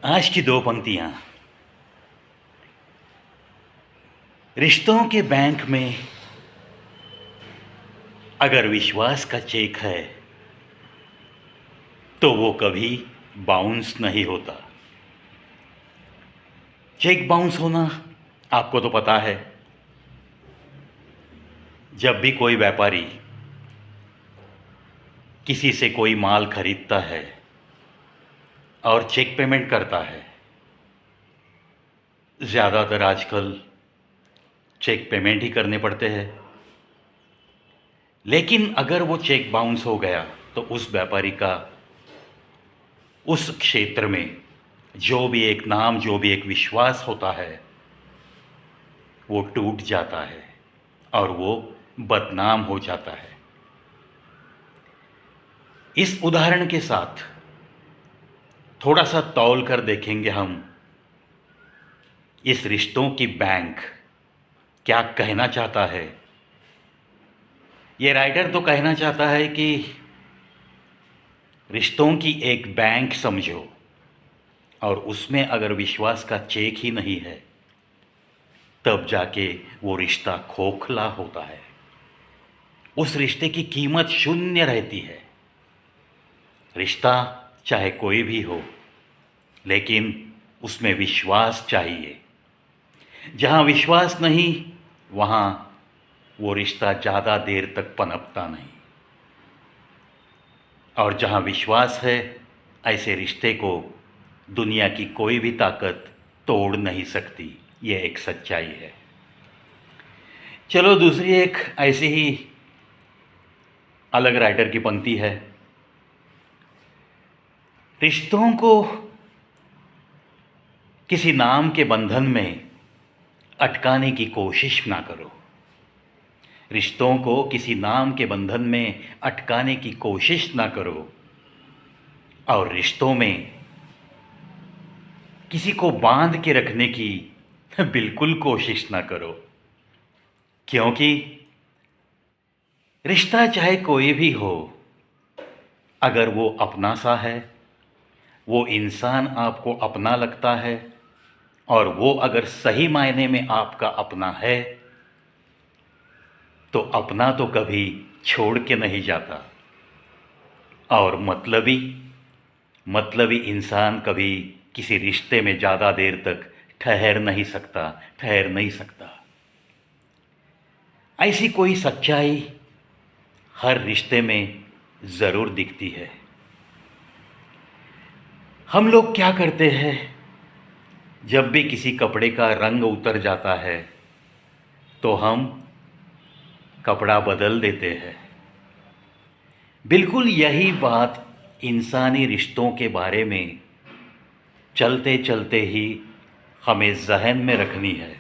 आज की दो पंक्तियां। रिश्तों के बैंक में अगर विश्वास का चेक है तो वो कभी बाउंस नहीं होता। चेक बाउंस होना आपको तो पता है। जब भी कोई व्यापारी किसी से कोई माल खरीदता है और चेक पेमेंट करता है, ज़्यादातर आजकल चेक पेमेंट ही करने पड़ते हैं। लेकिन अगर वो चेक बाउंस हो गया तो उस व्यापारी का उस क्षेत्र में जो भी एक नाम, जो भी एक विश्वास होता है, वो टूट जाता है और वो बदनाम हो जाता है। इस उदाहरण के साथ थोड़ा सा तौल कर देखेंगे हम इस रिश्तों की बैंक क्या कहना चाहता है। ये राइटर तो कहना चाहता है कि रिश्तों की एक बैंक समझो और उसमें अगर विश्वास का चेक ही नहीं है तब जाके वो रिश्ता खोखला होता है। उस रिश्ते की कीमत शून्य रहती है। रिश्ता चाहे कोई भी हो, लेकिन उसमें विश्वास चाहिए। जहाँ विश्वास नहीं वहाँ वो रिश्ता ज़्यादा देर तक पनपता नहीं, और जहाँ विश्वास है ऐसे रिश्ते को दुनिया की कोई भी ताकत तोड़ नहीं सकती। ये एक सच्चाई है। चलो दूसरी एक ऐसी ही अलग राइटर की पंक्ति है। रिश्तों को किसी नाम के बंधन में अटकाने की कोशिश ना करो। रिश्तों को किसी नाम के बंधन में अटकाने की कोशिश ना करो और रिश्तों में किसी को बांध के रखने की बिल्कुल कोशिश ना करो, क्योंकि रिश्ता चाहे कोई भी हो, अगर वो अपना सा है, वो इंसान आपको अपना लगता है और वो अगर सही मायने में आपका अपना है तो अपना तो कभी छोड़ के नहीं जाता। और मतलबी इंसान कभी किसी रिश्ते में ज़्यादा देर तक ठहर नहीं सकता। ऐसी कोई सच्चाई हर रिश्ते में ज़रूर दिखती है। हम लोग क्या करते हैं, जब भी किसी कपड़े का रंग उतर जाता है तो हम कपड़ा बदल देते हैं। बिल्कुल यही बात इंसानी रिश्तों के बारे में चलते चलते ही हमें जहन में रखनी है।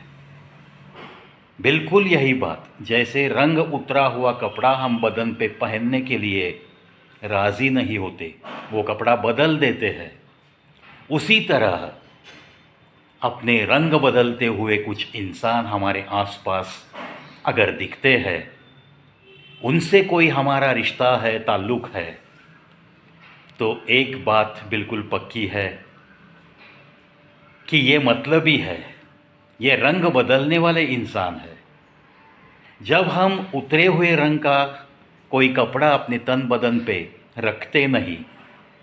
बिल्कुल यही बात, जैसे रंग उतरा हुआ कपड़ा हम बदन पे पहनने के लिए राज़ी नहीं होते, वो कपड़ा बदल देते हैं, उसी तरह अपने रंग बदलते हुए कुछ इंसान हमारे आसपास अगर दिखते हैं, उनसे कोई हमारा रिश्ता है, ताल्लुक़ है, तो एक बात बिल्कुल पक्की है कि ये मतलबी है, ये रंग बदलने वाले इंसान है। जब हम उतरे हुए रंग का कोई कपड़ा अपने तन बदन पे रखते नहीं,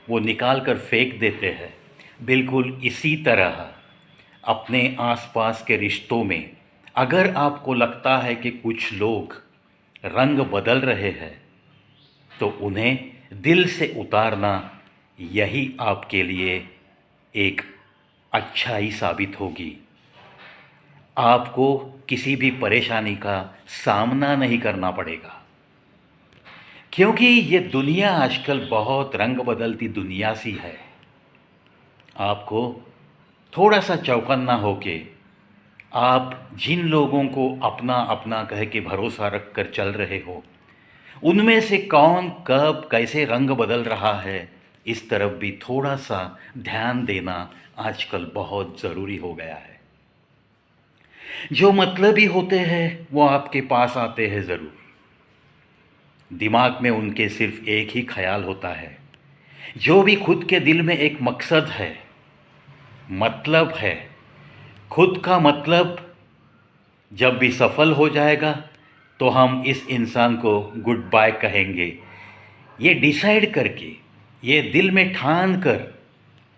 वो निकाल कर फेंक देते हैं, बिल्कुल इसी तरह अपने आसपास के रिश्तों में अगर आपको लगता है कि कुछ लोग रंग बदल रहे हैं तो उन्हें दिल से उतारना यही आपके लिए एक अच्छाई साबित होगी। आपको किसी भी परेशानी का सामना नहीं करना पड़ेगा, क्योंकि ये दुनिया आजकल बहुत रंग बदलती दुनिया सी है। आपको थोड़ा सा चौकन्ना होके आप जिन लोगों को अपना अपना कह के भरोसा रख कर चल रहे हो, उनमें से कौन कब कैसे रंग बदल रहा है, इस तरफ भी थोड़ा सा ध्यान देना आजकल बहुत ज़रूरी हो गया है। जो मतलबी होते हैं वो आपके पास आते हैं ज़रूर, दिमाग में उनके सिर्फ एक ही ख्याल होता है। जो भी खुद के दिल में एक मकसद है मतलब है। खुद का मतलब जब भी सफल हो जाएगा तो हम इस इंसान को गुड बाय कहेंगे। ये डिसाइड करके, ये दिल में ठान कर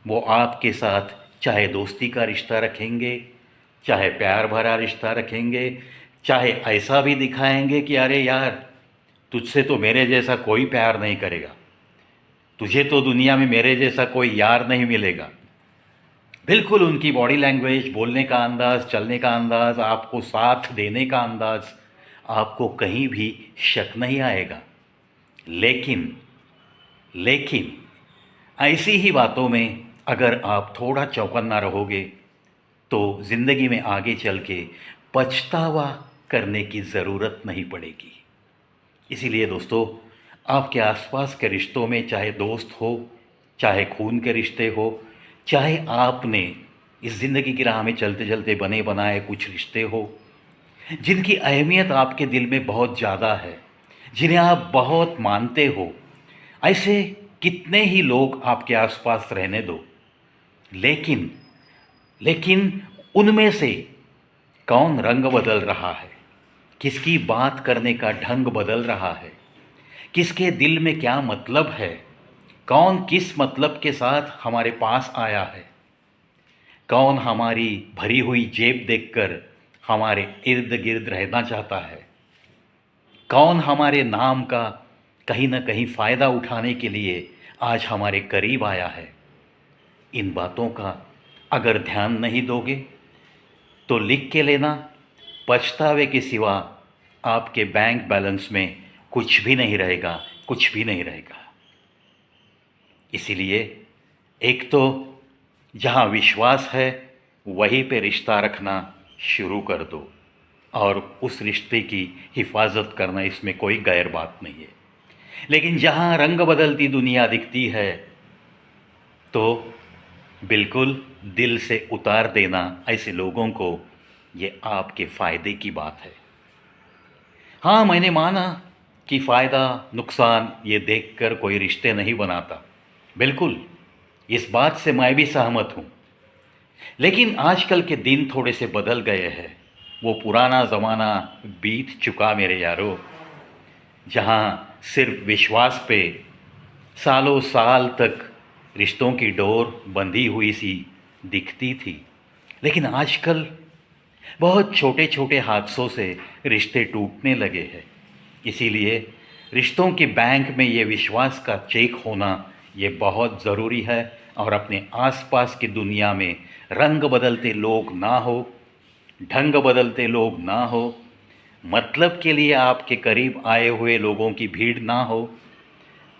वो आपके साथ चाहे दोस्ती का रिश्ता रखेंगे, चाहे प्यार भरा रिश्ता रखेंगे, चाहे ऐसा भी दिखाएंगे कि अरे यार, तुझसे तो मेरे जैसा कोई प्यार नहीं करेगा, तुझे तो दुनिया में मेरे जैसा कोई यार नहीं मिलेगा। बिल्कुल उनकी बॉडी लैंग्वेज, बोलने का अंदाज़, चलने का अंदाज़, आपको साथ देने का अंदाज़, आपको कहीं भी शक नहीं आएगा। लेकिन लेकिन ऐसी ही बातों में अगर आप थोड़ा चौकन्ना रहोगे तो ज़िंदगी में आगे चल के पछतावा करने की ज़रूरत नहीं पड़ेगी। इसीलिए दोस्तों, आपके आसपास के रिश्तों में, चाहे दोस्त हो, चाहे खून के रिश्ते हो, चाहे आपने इस ज़िंदगी की राह में चलते चलते बने बनाए कुछ रिश्ते हो, जिनकी अहमियत आपके दिल में बहुत ज़्यादा है, जिन्हें आप बहुत मानते हो, ऐसे कितने ही लोग आपके आसपास रहने दो। लेकिन लेकिन उनमें से कौन रंग बदल रहा है, किसकी बात करने का ढंग बदल रहा है, किसके दिल में क्या मतलब है, कौन किस मतलब के साथ हमारे पास आया है, कौन हमारी भरी हुई जेब देखकर हमारे इर्द गिर्द रहना चाहता है, कौन हमारे नाम का कहीं ना कहीं फ़ायदा उठाने के लिए आज हमारे करीब आया है। इन बातों का अगर ध्यान नहीं दोगे तो लिख के लेना, पछतावे के सिवा आपके बैंक बैलेंस में कुछ भी नहीं रहेगा, कुछ भी नहीं रहेगा। इसीलिए एक तो जहाँ विश्वास है वहीं पे रिश्ता रखना शुरू कर दो, और उस रिश्ते की हिफाजत करना, इसमें कोई गैर बात नहीं है। लेकिन जहाँ रंग बदलती दुनिया दिखती है तो बिल्कुल दिल से उतार देना ऐसे लोगों को, ये आपके फ़ायदे की बात है। हाँ, मैंने माना कि फ़ायदा नुकसान ये देखकर कोई रिश्ते नहीं बनाता, बिल्कुल इस बात से मैं भी सहमत हूँ। लेकिन आजकल के दिन थोड़े से बदल गए हैं। वो पुराना ज़माना बीत चुका मेरे यारो, जहाँ सिर्फ विश्वास पे सालों साल तक रिश्तों की डोर बंधी हुई सी दिखती थी। लेकिन आजकल बहुत छोटे छोटे हादसों से रिश्ते टूटने लगे हैं। इसीलिए रिश्तों के बैंक में ये विश्वास का चेक होना ये बहुत ज़रूरी है। और अपने आसपास की दुनिया में रंग बदलते लोग ना हो, ढंग बदलते लोग ना हो, मतलब के लिए आपके करीब आए हुए लोगों की भीड़ ना हो,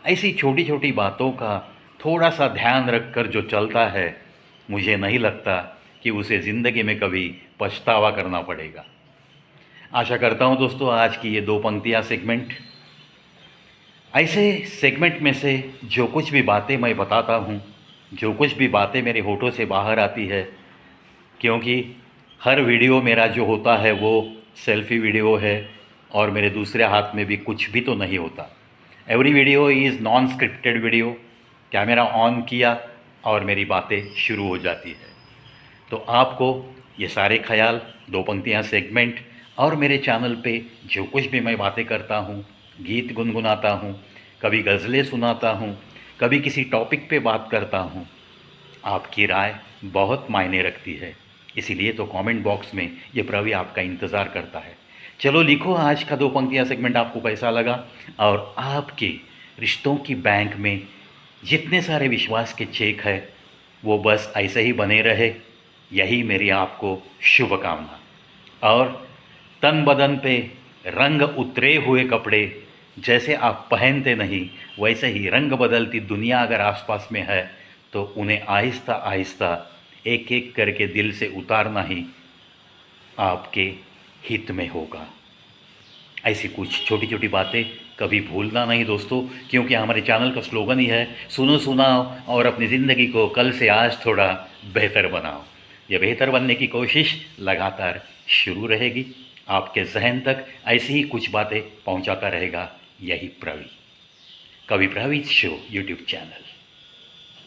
ऐसी छोटी छोटी बातों का थोड़ा सा ध्यान रखकर जो चलता है, मुझे नहीं लगता कि उसे ज़िंदगी में कभी पछतावा करना पड़ेगा। आशा करता हूँ दोस्तों, आज की ये 2 पंक्तियाँ सेगमेंट, ऐसे सेगमेंट में से जो कुछ भी बातें मैं बताता हूँ, जो कुछ भी बातें मेरे होठों से बाहर आती है, क्योंकि हर वीडियो मेरा जो होता है वो सेल्फी वीडियो है और मेरे दूसरे हाथ में भी कुछ भी तो नहीं होता। Every video is non scripted video. Camera on किया और मेरी बातें शुरू हो जाती है। तो आपको ये सारे ख्याल, 2 पंक्तियाँ सेगमेंट और मेरे चैनल पे जो कुछ भी मैं बातें करता हूँ, गीत गुनगुनाता हूँ, कभी गज़लें सुनाता हूँ, कभी किसी टॉपिक पे बात करता हूँ, आपकी राय बहुत मायने रखती है। इसीलिए तो कमेंट बॉक्स में ये प्रवि आपका इंतज़ार करता है। चलो लिखो, आज का 2 पंक्तियाँ सेगमेंट आपको कैसा लगा, और आपके रिश्तों की बैंक में जितने सारे विश्वास के चेक है वो बस ऐसे ही बने रहे, यही मेरी आपको शुभकामना। और तन बदन पे रंग उतरे हुए कपड़े जैसे आप पहनते नहीं, वैसे ही रंग बदलती दुनिया अगर आसपास में है तो उन्हें आहिस्ता आहिस्ता एक एक करके दिल से उतारना ही आपके हित में होगा। ऐसी कुछ छोटी छोटी बातें कभी भूलना नहीं दोस्तों, क्योंकि हमारे चैनल का स्लोगन ही है, सुनो सुनाओ और अपनी ज़िंदगी को कल से आज थोड़ा बेहतर बनाओ। ये बेहतर बनने की कोशिश लगातार शुरू रहेगी। आपके जहन तक ऐसी ही कुछ बातें पहुंचाता रहेगा यही प्रवी, कवि प्रवीत शो यूट्यूब चैनल।